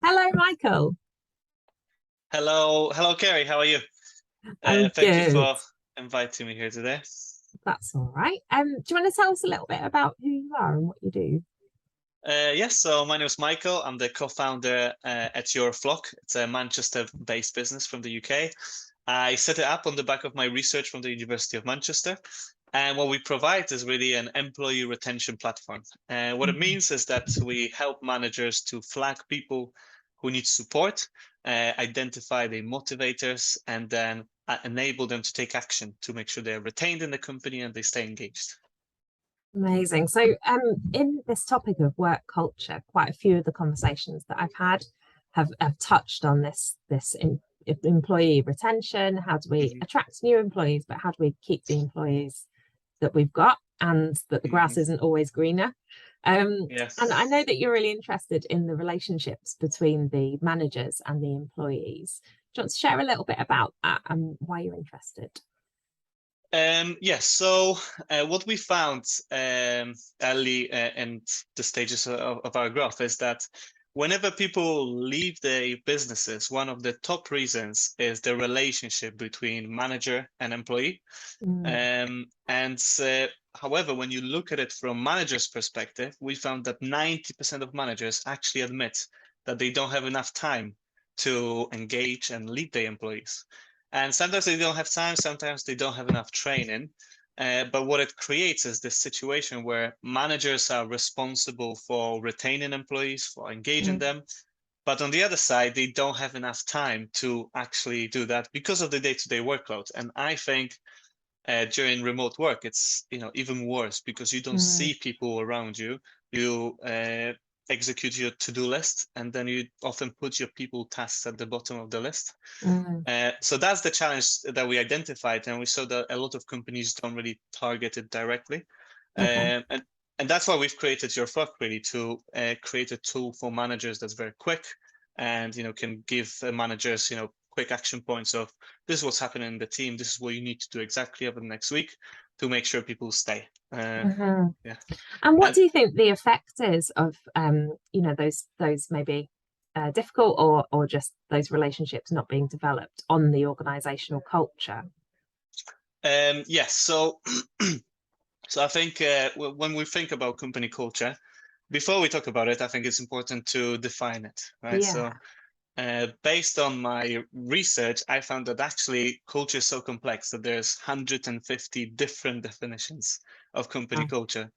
Hello, Michael. Hello, Kerry. How are you? I'm Thank you good. for inviting me here today. That's all right. Do you want to tell us a little bit about who you are and what you do? Yes, so my name is Michael. I'm the co-founder at Your Flock. It's a Manchester-based business from the UK. I set it up on the back of my research from the University of Manchester. And what we provide is really an employee retention platform. And what it Mhm. means is that we help managers to flag people who need support, identify the motivators, and then enable them to take action to make sure they're retained in the company and they stay engaged. Amazing. So, in this topic of work culture, quite a few of the conversations that I've had have touched on employee retention. How do we Hmm. attract new employees, but how do we keep the employees that we've got and that the grass Hmm. isn't always greener? Um, and I know Yes. that you're really interested in the relationships between the managers and the employees. Do you want to share a little bit about that and why you're interested? Yes, so what we found early in the stages of our growth is that whenever people leave their businesses, one of the top reasons is the relationship between manager and employee. Mm, And however, when you look at it from managers' perspective, we found that 90% of managers actually admit that they don't have enough time to engage and lead their employees. And sometimes they don't have time, sometimes they don't have enough training. But what it creates is this situation where managers are responsible for retaining employees, for engaging mm, them. But on the other side, they don't have enough time to actually do that because of the day-to-day workload. And I think during remote work, it's even worse because you don't mm, see people around you. You execute your to-do list, and then you often put your people tasks at the bottom of the list. mm. So that's the challenge that we identified, and we saw that a lot of companies don't really target it directly. Okay. And that's why we've created Your Flock really to create a tool for managers that's very quick and can give managers quick action points of this is what's happening in the team, this is what you need to do exactly over the next week to make sure people stay. Mhm. Yeah. And what And do you think the effect is of those maybe difficult or just those relationships not being developed on the organizational culture? yes, so so I think when we think about company culture, before we talk about it, I think it's important to define it, right? Yeah. So based on my research, I found that actually culture is so complex that there's 150 different definitions of company Oh. culture.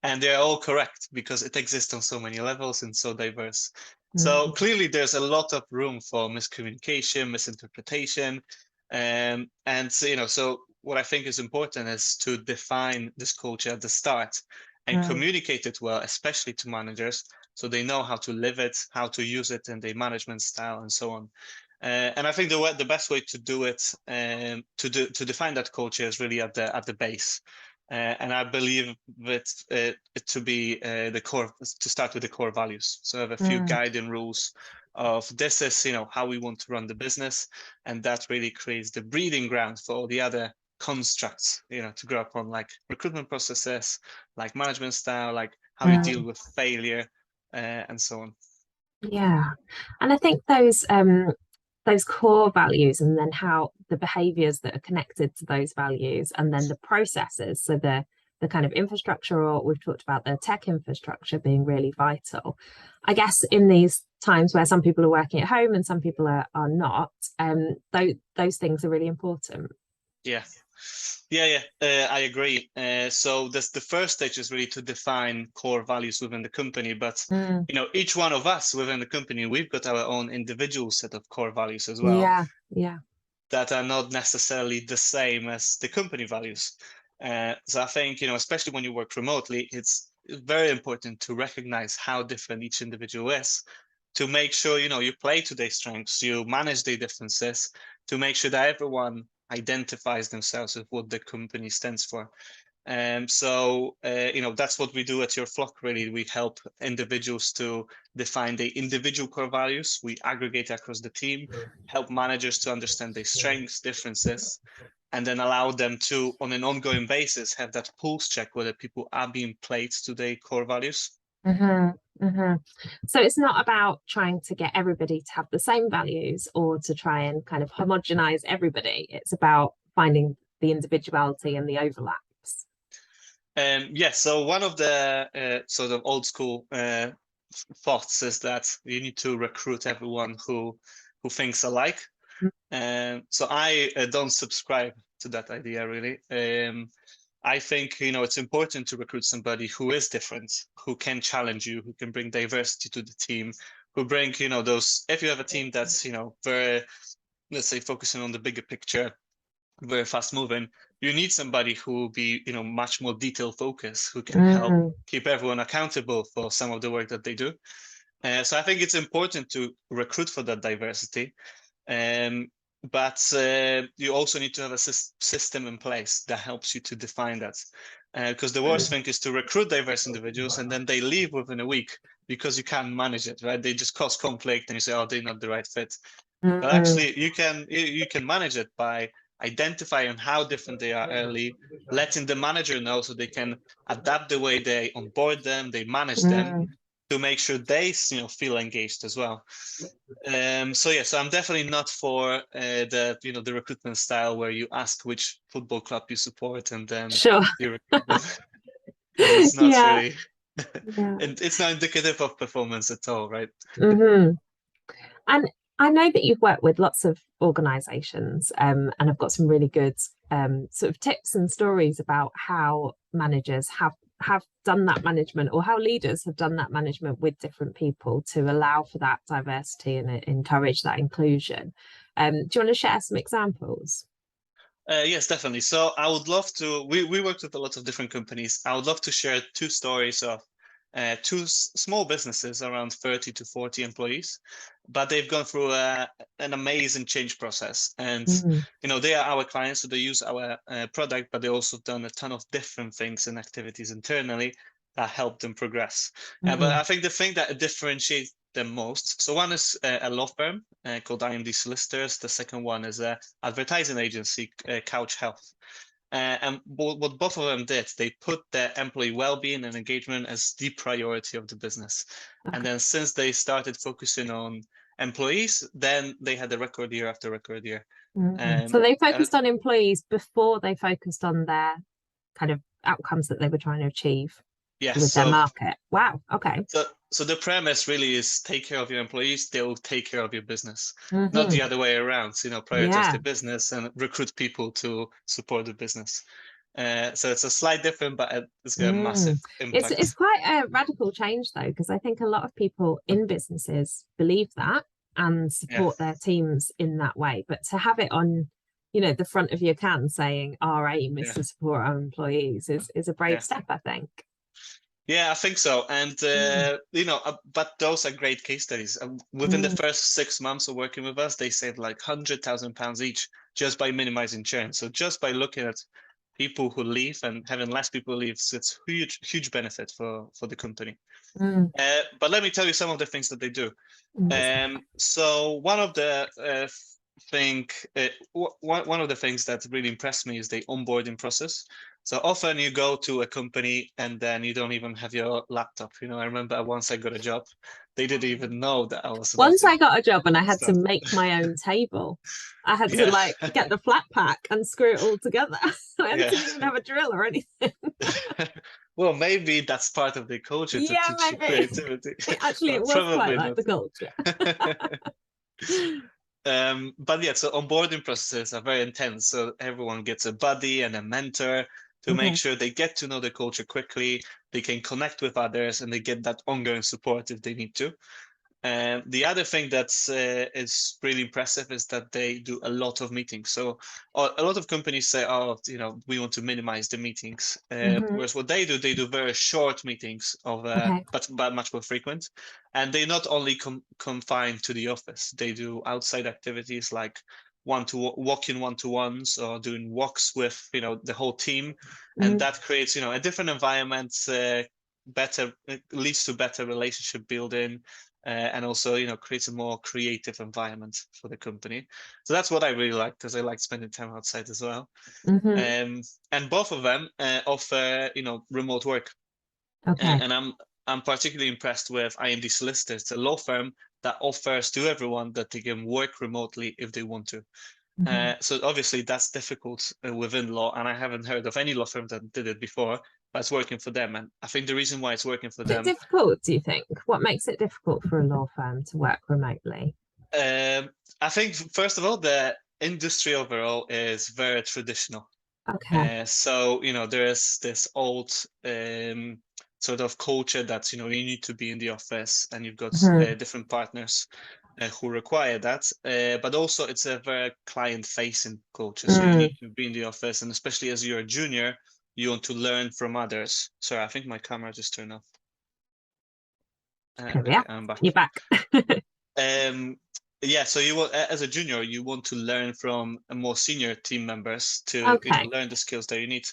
And they're all correct because it exists on so many levels and so diverse. So Mm, clearly there's a lot of room for miscommunication, misinterpretation. And so what I think is important is to define this culture at the start and mm, communicate it well, especially to managers, so they know how to live it, how to use it in their management style, and so on. And I think the best way to do it, to define that culture, is really at the base. And I believe it to be the core, to start with the core values. So I have a few mm. guiding rules of this is how we want to run the business, and that really creates the breeding ground for all the other constructs to grow up on, like recruitment processes, like management style, like how you deal Mm. with failure, and so on. Yeah. And I think those core values and then how the behaviors that are connected to those values and then the processes, so the kind of infrastructure, or we've talked about the tech infrastructure being really vital. I guess in these times where some people are working at home and some people are not, those things are really important. Yeah. Yeah, I agree. So this the first stage is really to define core values within the company, but Mm, each one of us within the company, we've got our own individual set of core values as well yeah, yeah. that are not necessarily the same as the company values. So I think, especially when you work remotely, it's very important to recognize how different each individual is to make sure, you play to their strengths, you manage their differences to make sure that everyone identifies themselves with what the company stands for. So that's what we do at Your Flock, really. We help individuals to define their individual core values. We aggregate across the team, help managers to understand their strengths, differences, and then allow them to, on an ongoing basis, have that pulse check whether people are being played to their core values. So it's not about trying to get everybody to have the same values or to try and kind of homogenize everybody. It's about finding the individuality and the overlaps. Yes, so one of the sort of old school thoughts is that you need to recruit everyone who thinks alike. So I don't subscribe to that idea really. I think it's important to recruit somebody who is different, who can challenge you, who can bring diversity to the team, who bring those. If you have a team that's very, let's say, focusing on the bigger picture, very fast moving, you need somebody who will be much more detail focused, who can help keep everyone accountable for some of the work that they do. So I think it's important to recruit for that diversity. But you also need to have a system in place that helps you to define that. Because the worst thing is to recruit diverse individuals and then they leave within a week because you can't manage it, right? They just cause conflict and you say, oh, they're not the right fit. But actually, you can manage it by identifying how different they are early, letting the manager know so they can adapt the way they onboard them, they manage them to make sure they feel engaged as well. So I'm definitely not for the recruitment style where you ask which football club you support and then Sure. you recruit them, because it's not Yeah. really Yeah. and it's not indicative of performance at all, right? And I know that you've worked with lots of organizations, and I've got some really good sort of tips and stories about how managers have done that management, or how leaders have done that management with different people to allow for that diversity and encourage that inclusion. Do you want to share some examples? Yes, definitely. So I would love to. We worked with a lot of different companies. I would love to share two stories of two small businesses around 30 to 40 employees, but they've gone through an amazing change process. And they are our clients, so they use our product, but they also done a ton of different things and activities internally that help them progress. But I think the thing that differentiates them most. So one is a law firm called IMD Solicitors. The second one is a advertising agency, Couch Health. And what both of them did, they put their employee well-being and engagement as the priority of the business. And then since they started focusing on employees, then they had a record year after record year. So they focused on employees before they focused on their kind of outcomes that they were trying to achieve with their market. Wow. Okay. So the premise really is take care of your employees, they will take care of your business, not the other way around. Prioritize the business and recruit people to support the business. So it's a slight different, but it's got a massive impact. It's quite a radical change though, because I think a lot of people in businesses believe that and support their teams in that way. But to have it on, the front of your can saying our aim is to support our employees is a brave step, I think. Yeah, I think so. And, but those are great case studies. Within the first 6 months of working with us, they saved like £100,000 each just by minimizing churn. So just by looking at people who leave and having less people leave, it's huge benefit for the company. But let me tell you some of the things that they do. So one of the one of the things that really impressed me is the onboarding process. So often you go to a company and then you don't even have your laptop. I remember once I got a job, they didn't even know that I was. Once I got a job and I had to make my own table. I had to get the flat pack and screw it all together. I didn't even have a drill or anything. Well, maybe that's part of the culture to teach you creativity. Actually, it was quite like the culture. But so onboarding processes are very intense. So everyone gets a buddy and a mentor to make sure they get to know the culture quickly, they can connect with others, and they get that ongoing support if they need to. The other thing that's is really impressive is that they do a lot of meetings. So a lot of companies say, oh, we want to minimize the meetings. Whereas what they do very short meetings but much more frequent. And they not only confined to the office, they do outside activities like walk-in one-to-ones or doing walks with, the whole team. And that creates, a different environment, leads to better relationship building. And also, creates a more creative environment for the company. So that's what I really like, because I like spending time outside as well. And both of them offer, remote work. And I'm particularly impressed with IMD Solicitors. It's a law firm that offers to everyone that they can work remotely if they want to. So obviously that's difficult within law, and I haven't heard of any law firm that did it before, but it's working for them. And I think the reason why it's working for Is it them, difficult, do you think? What makes it difficult for a law firm to work remotely? I think first of all, the industry overall is very traditional. Okay. So, there is this old sort of culture that, you need to be in the office, and you've got Mhm. different partners who require that. But also it's a very client-facing culture. So you need Mm. to be in the office, and especially as you're a junior, you want to learn from others. Sorry, I think my camera just turned off. There we Okay, are. I'm back. You're back. Um, yeah, so you will, as a junior, you want to learn from more senior team members to, Okay. learn the skills that you need.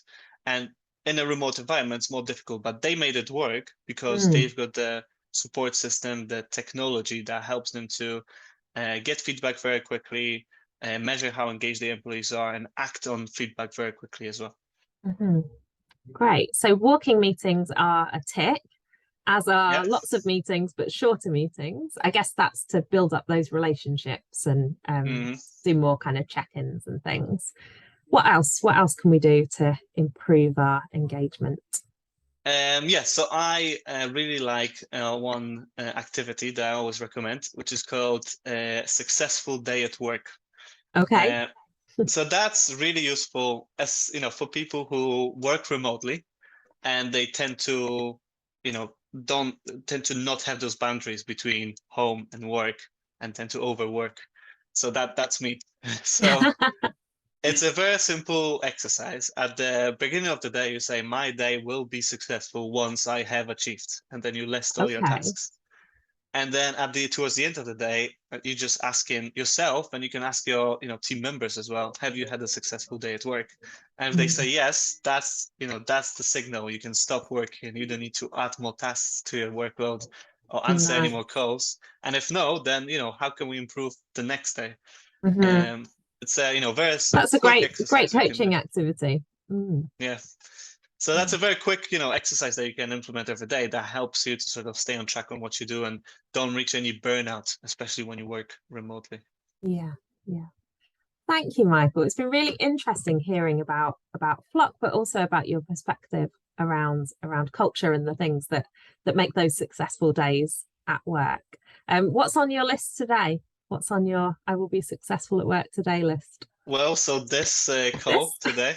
And in a remote environment, it's more difficult, but they made it work because Mm. they've got the support system, the technology that helps them to get feedback very quickly, measure how engaged the employees are, and act on feedback very quickly as well. Mhm. Great. So walking meetings are a tick, as Yeah. are lots of meetings, but shorter meetings. I guess that's to build up those relationships and Mhm. do more kind of check-ins and things. What else? What else can we do to improve our engagement? Yeah, so I really like one activity that I always recommend, which is called Successful Day at Work. Okay. Uh, so that's really useful as for people who work remotely, and they tend to you know don't tend to not have those boundaries between home and work, and tend to overwork. So that's me. So it's a very simple exercise. At the beginning of the day, you say, "My day will be successful once I have achieved," and then you list all your Okay. tasks. And then towards the end of the day, you just asking yourself, and you can ask your team members as well, have you had a successful day at work? And if they say Mm. yes, that's the signal. You can stop working. You don't need to add more tasks to your workload or answer any Nice. more calls. And if no, then how can we improve the next day? Mhm. Um, it's a very That's a quick great exercise you can do. coaching activity. Mm. Yeah. So that's a very quick, exercise that you can implement every day that helps you to sort of stay on track on what you do and don't reach any burnout, especially when you work remotely. Yeah. Yeah. Thank you, Michael. It's been really interesting hearing about Flock, but also about your perspective around culture and the things that make those successful days at work. What's on your list today? What's on your I will be successful at work today list? Well, so this call This today,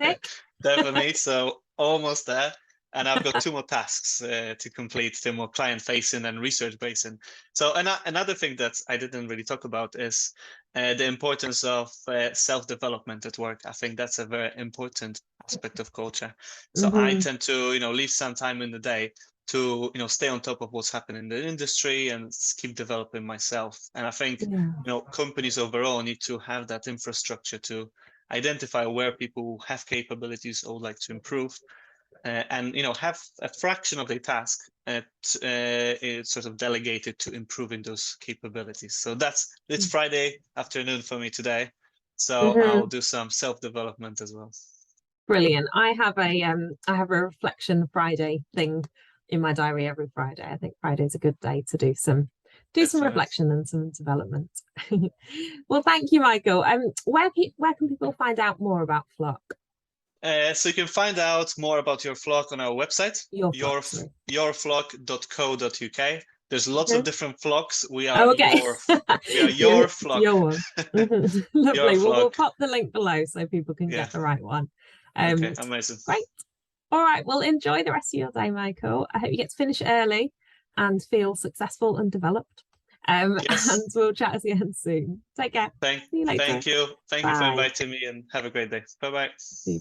tick. definitely. So almost there. And I've got two more tasks to complete, two more client facing and research facing. So another thing that I didn't really talk about is the importance of self-development at work. I think that's a very important aspect of culture. So I Hmm. tend to, leave some time in the day to, stay on top of what's happening in the industry and keep developing myself. And I think Yeah. companies overall need to have that infrastructure to identify where people have capabilities or would like to improve, and have a fraction of their task is sort of delegated to improving those capabilities. So it's Friday afternoon for me today, so I'll Hmm. do some self-development as well. Brilliant. I have a reflection Friday thing in my diary every Friday. I think Friday's a good day to do some Definitely. reflection and some development. Well, thank you, Michael. Where can people find out more about Flock? So you can find out more about your flock on our website, Your Flock, sorry. yourflock.co.uk. There's lots of Mhm. different flocks. Oh, okay. We are your It's flock. your one. Mhm. Your Lovely. Well, we'll flock. pop the link below so people can Yeah. get the right one. Okay. Um, Amazing. Great. All right. Well, enjoy the rest of your day, Michael. I hope you get to finish early and feel successful and developed. And Yes. we'll chat again soon. Take care. Thank, See you later. thank you. Thank you for Bye. inviting me, and have a great day. Bye bye.